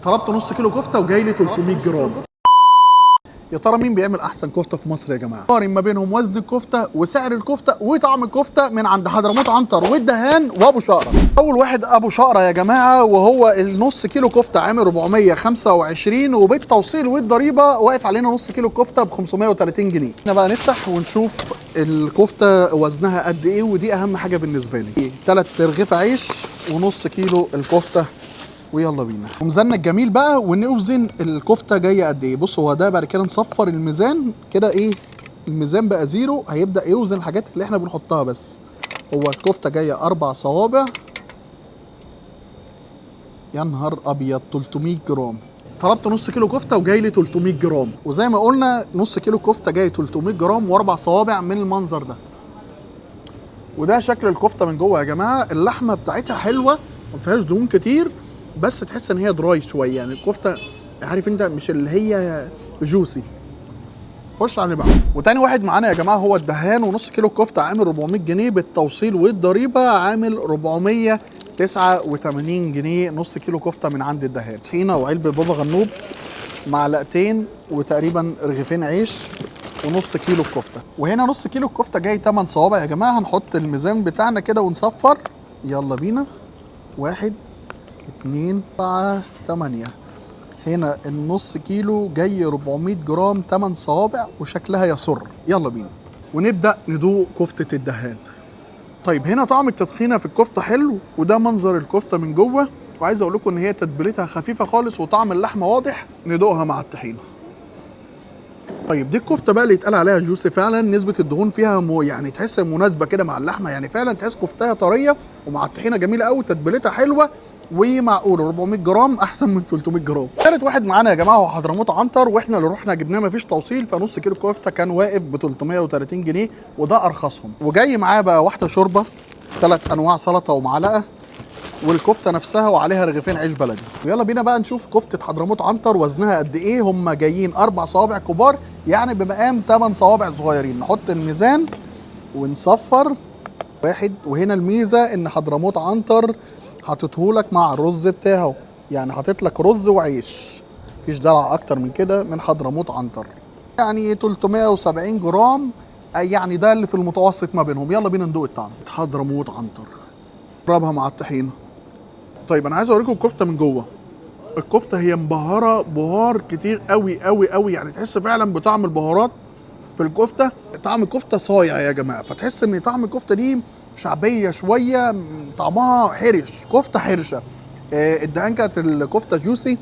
طلبت نص كيلو كفته وجاي لي 300 جرام. يا ترى مين بيعمل احسن كفته في مصر يا جماعه؟ قارن ما بينهم وزن الكفته وسعر الكفته وطعم الكفته من عند حضرموت عنتر والدهان وابو شقره. اول واحد ابو شقره يا جماعه، وهو النص كيلو كفته عامل 425، وبالتوصيل والضريبه واقف علينا نص كيلو كفته ب 530 جنيه. احنا بقى نفتح ونشوف الكفته وزنها قد ايه، ودي اهم حاجه بالنسبه لي. 3 رغيف عيش ونص كيلو الكفته، ويلا بينا وميزاننا الجميل بقى ونوزن الكفته جايه قد ايه. بص، هو ده بعد كده نصفر الميزان كده، ايه الميزان بقى زيرو، هيبدا يوزن الحاجات اللي احنا بنحطها بس. هو الكفته جايه 4 صوابع، يا نهار ابيض 300 جرام. طلبت نص كيلو كفته وجاي لي 300 جرام، وزي ما قلنا نص كيلو كفته جاي 300 جرام واربع صوابع من المنظر ده. وده شكل الكفته من جوه يا جماعه. اللحمه بتاعتها حلوه، ما فيهاش دهون كتير، بس تحس ان هي دراي شويه، يعني الكفته عارف انت مش اللي هي جوسي. خش على اللي بعده. وتاني واحد معانا يا جماعه هو الدهان، ونص كيلو الكفته عامل 400 جنيه بالتوصيل والضريبه، عامل 489 جنيه نص كيلو كفته من عند الدهان. طحينه وعلبه بابا غنوج، معلقتين وتقريبا رغيفين عيش، ونص كيلو الكفته. وهنا نص كيلو الكفته جاي 8 صوابع يا جماعه. هنحط الميزان بتاعنا كده ونصفر، يلا بينا. 1 2 4 8. هنا النص كيلو جاي 400 جرام 8 صوابع، وشكلها يسر. يلا بينا ونبدا ندوق كفته الدهان. طيب هنا طعم التدخينه في الكفته حلو، وده منظر الكفته من جوه. وعايز اقول لكم ان هي تتبيلتها خفيفه خالص، وطعم اللحمه واضح. ندوقها مع الطحينه. طيب دي الكفته بقى اللي يتقال عليها جوسي فعلا، نسبه الدهون فيها يعني تحس مناسبه كده مع اللحمه، يعني فعلا تحس كفتها طريه ومع الطحينه جميله قوي، تتبيلتها حلوه ومعقوله. 400 جرام احسن من 300 جرام. ثالث واحد معانا يا جماعه هو حضرموت عنتر، واحنا اللي رحنا جبناه مفيش توصيل، فنص كيلو كفته كان واقف ب 330 جنيه، وده ارخصهم. وجاي معاه بقى واحده شوربه، 3 انواع سلطه ومعلقه، والكفته نفسها وعليها رغيفين عيش بلدي. ويلا بينا بقى نشوف كفته حضرموت عنتر وزنها قد ايه. هم جايين 4 صوابع كبار، يعني بمقام 8 صوابع صغيرين. نحط الميزان ونصفر. 1. وهنا الميزه ان حضرموت عنتر حاططهولك مع الرز بتاعه، يعني حاطط لك رز وعيش. مفيش دلع اكتر من كده من حضرموت عنتر. يعني 370 جرام، يعني ده اللي في المتوسط ما بينهم. يلا بينا ندوق الطعم. حضرموت عنتر جربها مع الطحينه. طيب انا عايز اوريكم الكفته من جوه. الكفته هي مبهره بهار كتير قوي قوي قوي، يعني تحس فعلا بطعم البهارات في الكفته. طعم الكفته صايع يا جماعه، فتحس ان طعم الكفته دي شعبيه شويه، طعمها حرش، كفته حرشه. الدهان كانت الكفته جوسي.